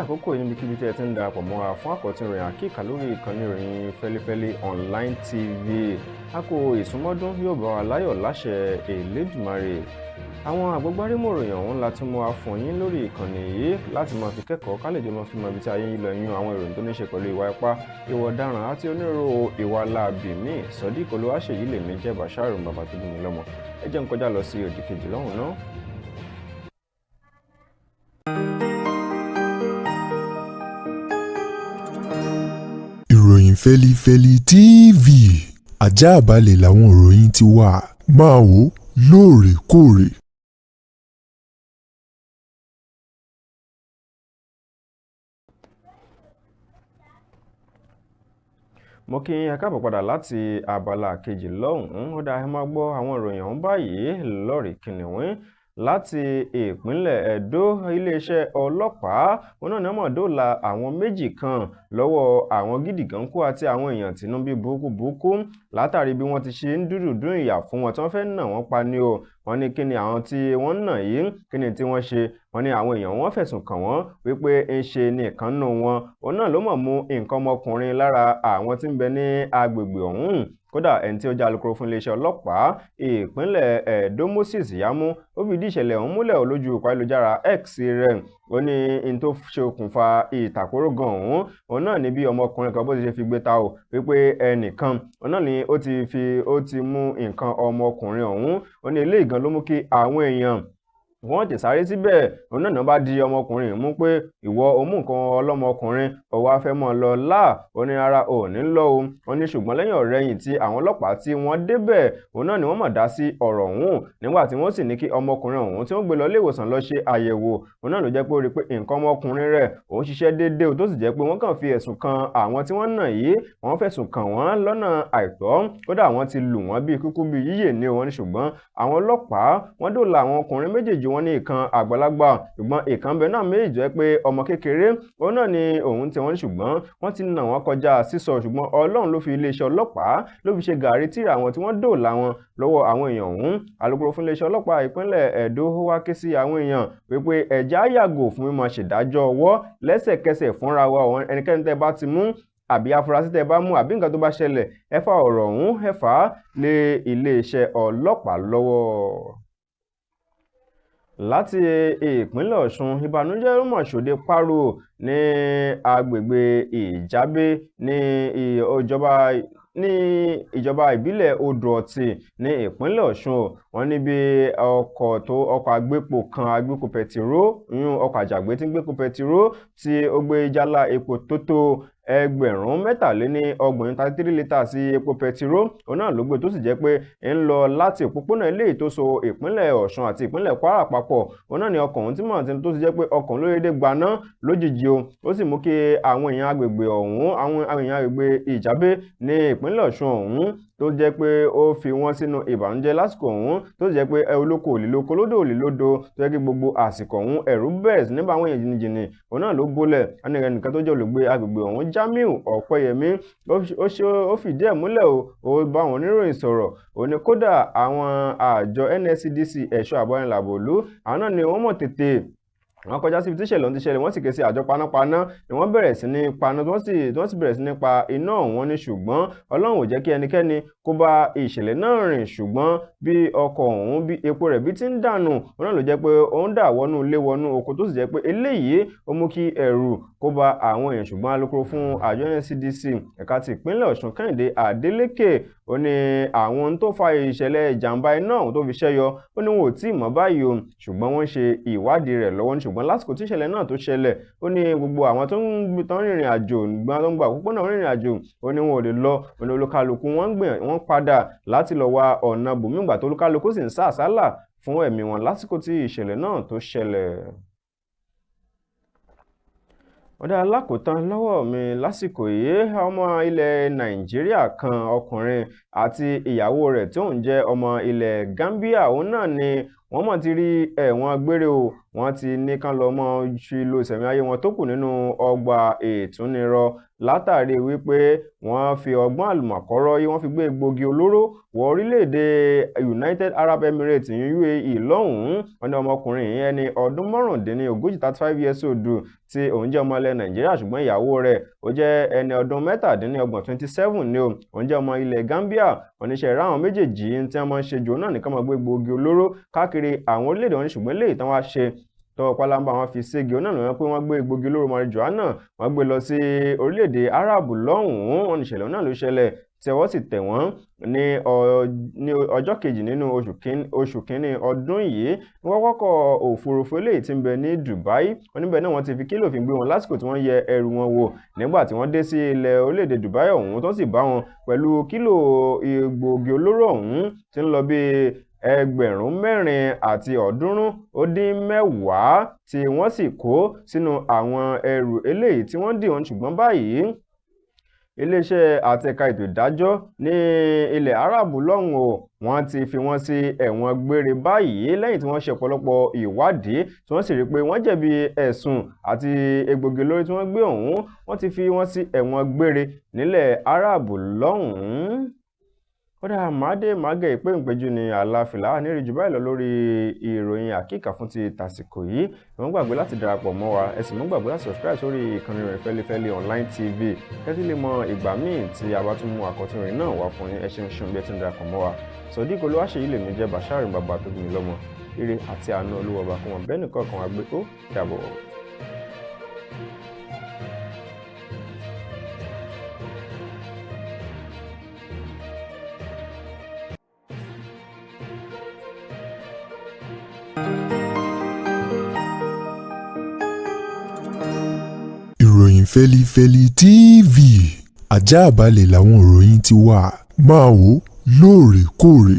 àkókò yìí níbikíbi tí ẹ ti ń darapọ̀ mọ́ wa fún àkọ́tún ìròyìn àkíkà lórí ìkànnì ìròyìn Fẹ́lifẹ́li online tv. A kò ìsúnmọ́dún yóò bá wa láyọ̀ láṣẹ Elédùmarè. Àwọn àgbọ́gbárímọ̀ ìròyìn ọ̀hún la tún mú wá fún yín lórí ìkànnì yìí láti máa fi kẹ́kọ̀ọ́ ká lè jọ máa fi mọ ibi tí ayé ń lọ yún àwọn ìròyìn tó ní ṣe pẹ̀lú ìwà ipá, ìwà ọ̀daràn àti onírúurú ìwà láabi míì. Sodiq Olúwaṣèyí lèmi jẹ́ Basharu bàbá tó bí mi lọ́mọ. Ẹ jẹ́ n kọjá lọ sí òdì kejì lọ́hùn náà. Ìròyìn Fẹ́lifẹ́li TV àjààbálẹ̀ làwọn ìròyìn ti wà, máa wò lóòrèkóòrè. Mo kí yín káàbọ̀ padà láti abala kejì lọ́hùn-ún. Ó dáa, ẹ máa gbọ́ àwọn ìròyìn ọ̀hún báyìí lórí kìnìún. Láti ìpínlẹ̀ Ẹdó, iléeṣẹ́ ọlọ́pàá náà mọ̀ dóòlà àwọn méjì kan lọ́wọ́ àwọn gídígànkú àti àwọn èèyàn tínú bí burúkú látàrí bí wọ́n ti ṣe ń dúdùn ìyà fún wọn tí wọ́n fẹ́ nà wọ́n pa ni o. Wọ́n ní kí ni àwọn tí wọ́n nà yìí kí ni tí wọ́n ṣe. Wọ́n ní àwọn èèyàn wọ́n fẹ̀sùn kàn wọ́n wípé ń ṣe ní ìkànnù wọn òun náà ló mọ̀ mú nǹkan ọmọkùnrin lára àwọn tí ń bẹ ní agbègbè ọ̀hún. Kódà ẹni tí ó jẹ́ alukoro fún iléeṣẹ́ ọlọ́pàá ìpínlẹ̀ Ẹdó Moses Yamu ó fìdí ìṣẹ̀lẹ̀ ọ̀hún múlẹ̀ lójú òpó ayélujára X rẹ̀. Ó ní in tó ṣe okùnfà ìtàkórógan ọ̀hún òun náà ní bí ọmọkùnrin kan bó ti ṣe fi gbé ta o wípé ẹnìkan òun náà ni ó ti mú nǹkan ọmọkùnrin ọ̀hún. Ó ní eléyìí gan ló mú kí àwọn èèyàn wọ́n ti sáré síbẹ̀. Òun náà bá di ọmọkùnrin mú pé ìwọ ó mú nǹkan ọlọ́mọkùnrin ó wá fẹ́ mọ́ lọ láà. Ó ní ara ò ní lọ o. Ó ní ṣùgbọ́n lẹ́yìn ọ̀rẹ́yìn tí àwọn ọlọ́pàá tí wọ́n débẹ̀ òun náà ni wọ́n mọ̀ dá sí ọ̀rọ̀ ọ̀hún nígbà tí wọ́n sì ní kí ọmọkùnrin ọ̀hún tí wọ́n gbé lọ ilé ìwòsàn lọ ṣe àyẹ̀wò. Òun náà ló jẹ́ pé ó rí pé nǹkan ọmọkùnrin rẹ̀ òun ṣiṣẹ́ déédéé o, tó sì jẹ́ pé wọ́n kàn fi ẹ̀sùn kan àwọn tí wọ́n nà yìí, wọ́n fẹ̀sùn kàn wọ́n lọ́nà àìtọ́. Kódà wọ́n ti lù wọ́n bíi kúkú bíi yíyè ní wọn ní ṣùgbọ́n àwọn ọlọ́pàá wọ́n dóòlà àwọn ọkùnrin méjèèjì. Wọ́n ní ìkan àgbàlagbà ṣùgbọ́n ìkan bẹ náà méjì jẹ́ pé ọmọ kékeré òun náà ni òun tí wọ́n ní ṣùgbọ́n wọ́n ti nà wọ́n kọjá sísọ. Ṣùgbọ́n Ọlọ́run ló fi iléeṣẹ́ ọlọ́pàá ló fi ṣe gàrí tíra àwọn tí wọ́n dóòlà wọn lọ́wọ́ àwọn èèyàn ọ̀hún. Alukoro fún iléeṣẹ́ ọlọ́pàá ìpínlẹ̀ Ẹdó wá ké sí àwọn èèyàn wípé ẹ̀já yàgò fún mímọ ṣèdájọ́ ọwọ́ lẹ́sẹ̀kẹsẹ̀ fúnra wa. Ẹnikẹ́ni tẹ́ bá ti mú àbí afurasí tẹ́ bá mú àbí nǹkan tó bá ṣẹlẹ̀ ẹ fà ọ̀rọ̀ ọ̀hún ẹ fà á lé iléeṣẹ́ ọlọ́pàá lọ́wọ́. Láti ìpínlẹ̀ Ọ̀ṣun, ìbànújẹ́ ló mọ̀ ṣòde páro ní agbègbè Ìjábé ní ìjọba ìbílẹ̀ Odò Ọ̀tì ní ìpínlẹ̀ Ọ̀ṣun. Wọ́n ní bí ọkọ̀ agbépo kan agbépo pẹtiró ọkọ̀ àjàgbé tí ń gbépo pẹtiró tí ó gbé jálá epo tó ẹgbẹ̀rún 33 litres sí epo pẹtiró òun náà ló gbé, tó sì jẹ́ pé ń lọ láti òpópónà eléyìí tó so ìpínlẹ̀ Ọ̀ṣun àti ìpínlẹ̀ Kwara papọ̀. Òun náà ni ọkọ̀ ọ̀hún tí mọ̀ tó sì jẹ́ pé ọkọ̀ lórílẹ̀-èdè gbaná lójijì o. Ó sì mú kí àwọn èèyàn agbègbè ọ̀hún àwọn èèyàn agbègbè Ìjábé ní ìpínlẹ̀ Ọ̀ṣun ọ̀hún tó jẹ́ pé ó fi wọ́n sínú ìbànújẹ́ lásìkò ọ̀hún, tó sì jẹ́ pé olóko ò lè lóko lódò ò lè lódò, tó jẹ́ kí gbogbo àsìkò ọ̀hún ẹ̀rù bẹ̀rẹ̀ sí nípa àwọn èèyàn jìnnìjìnnì. Òun náà ló bólẹ̀. Ẹnìkan tó jẹ́ olùgbé agbègbè ọ̀hún Jamiu Ọ̀pẹ́yẹmí ó fìdí ẹ̀ múlẹ̀ o. Ó bá àwọn oníròyìn sọ̀rọ̀. Ó ní kódà àwọn àjọ NSCDC ẹ̀ṣọ́ àbọ̀rìnlàbòlú àwọn náà ni wọ́n mọ̀ tètè wọ́n kọjá síbi tí ìṣẹ̀lẹ̀ ọ̀hún ti ṣẹlẹ̀. Wọ́n sì ké sí àjọ panápaná ni wọ́n bẹ̀rẹ̀ sí ní paná wọ́n sì bẹ̀rẹ̀ sí ní pa iná ọ̀hún ní ṣùgbọ́n Ọlọ́run ò jẹ́ kí ẹnikẹ́ni kó bá ìṣẹ̀lẹ̀ náà rìn. ṣùgbọ́n bí ọkọ̀ ọ̀hún bí epo rẹ̀ bí ti ń dànù òun náà ló jẹ́ pé ó ń dà wọnú ilé wọnú oko, tó sì jẹ́ pé eléyìí ó mú kí ẹ̀rù kó bá àwọn èèyàn. ṣùgbọ́n alukoro fún àjọ NSCDC ẹ̀ka ti ìpínlẹ̀ Ọ̀ṣun Kẹ́hìndé Adélékè ó ní àwọn tó fa ìṣẹ̀lẹ̀ ìjàmbá iná ọ̀hún tó fi ṣẹ́yọ ó ní wọn ò tí ì mọ̀ báyìí o, ṣùgbọ́n wọ́n ṣe ìwádìí rẹ̀ lọ́wọ́ ní. ṣùgbọ́n lásìkò tí ìṣẹ̀lẹ̀ náà tó ṣẹlẹ̀ ó ní gbogbo àwọn tó ń rìnrìn àjò gbọ́n tó ń gba òpópónà rìnrìn àjò ó ní wọn ò lè lọ. ó ní olúkálùkù wọ́n padà láti lọ wá ọ̀nà bòmígbà tó olúkálùkù sì ń sá àsálà fún ẹ̀mí wọn lásìkò tí ìṣẹ̀lẹ̀ náà tó ṣẹlẹ̀. Ọ̀dà alákòótán lọ́wọ́ mi lásìkò yìí ọmọ ilẹ̀ Nàìjíríà kan ọkùnrin àti ìyàwó rẹ̀ tí òun jẹ́ ọmọ ilẹ̀ Gambia òun náà ni wọ́n mọ̀ ti rí ẹ̀wọ̀n gbére o wọ́n ti ní kán lọ mọ́ fi lo ìsẹ̀mí ayé wọn tó kù nínú ọgbà ìtúnirọ látàrí wípé wọ́n fi ọgbọ́n àlùmọ̀kọ́rọ́ yìí wọ́n fi gbé egbògi olóró wọ orílẹ̀-èdè United Arab Emirates UAE lọ́hùn-ún. wọ́n ní ọmọkùnrin yìí ẹni ọdún márùndínlógójì 35 years old tí òun jẹ́ ọmọ ilẹ̀ Nàìjíríà ṣùgbọ́n ìyàwó rẹ̀ ó jẹ́ ẹni ọdún mẹ́tàdínlọ́gbọ̀n 27 ni òun jẹ́ ọmọ ilẹ̀ Gambia. oníṣẹ́ ráwọn méjèèjì tí wọ́n máa ń ṣe jò náà nìkan máa gbé egbògi olóró káàkiri àwọn orílẹ̀-èdè wọn ní ṣùgbọ́n léyìí tán wá ṣe tọwọ́ pálábá wọn fi ségi ọ̀nà lọ́wọ́ pé wọ́n gbé egbògi olóró marijuana wọ́n gbé lọ sí orílẹ̀-èdè Arab lọ́hùn-ún. wọn ní ìṣẹ̀lẹ̀ náà ló ṣẹlẹ̀ tí ọwọ́ sì tẹ̀ wọ́n ní ọjọ́ kejì nínú oṣù kínní ọdún yìí ní pápákọ̀ òfurufú eléyìí tí ń bẹ ní Dubai. wọ́n níbẹ̀ náà wọ́n ti fi kílò òfin gbé wọn lásìkò tí wọ́n yẹ ẹrù wọn wò nígbà tí wọ́n dé sí ilẹ̀ orílẹ̀-èdè Dubai ọ̀hún tó sì bá wọn pẹ̀lú kílò egbògi olóró ọ̀hún tí ń lọ bí 490 tí wọ́n sì kó sínú àwọn ẹrù eléyìí tí wọ́n dì wọ́n ṣùgbọ́n báyìí iléeṣẹ́ àtẹ̀ka ètò ìdájọ́ ní ilẹ̀ Árábù lọ́hùn o wọ́n ti fi wọ́n sí ẹ̀wọ̀n gbére báyìí lẹ́yìn tí wọ́n ṣe ọ̀pọ̀lọpọ̀ ìwádìí tí wọ́n sì rí pé wọ́n jẹ̀bi ẹ̀sùn àti egbògi olóró tí wọ́n gbé ọ̀hún. wọ́n ti fi wọ́n sí ẹ̀wọ̀n gbére nílẹ̀ Árábù lọ́hùn-ún. kódà màgẹ̀ ìpéǹpéjú ni àlàáfíà nírì jù báyìí lọ lórí ìròyìn àkíkà fún ti tàsìkò yìí. ẹ má gbàgbé láti darapọ̀ mọ́ wa ẹ sì má gbàgbé láti subscribe sórí ìkànnì rẹ̀ Fẹ́lifẹ́li online tv kẹ́tí lè mọ ìgbà míì tí a bá tún mú àkọ́tún rẹ̀ náà wá fún yín. ẹ ṣeun bí ẹ ti ń darapọ̀ mọ́ wa. Sodiq Olúwaṣeyì lèmi jẹ́ Bashari bàbá tó bí mi lọ́mọ. Ire àti àánú Olúwa bá fún wọn bẹ́ẹ̀ nìkan kan wá gbé ó dàbọ̀. Ìròyìn Fẹ́lifẹ́li TV àjààbálẹ̀ làwọn ìròyìn ti wà máa wò lóòrèkóòrè.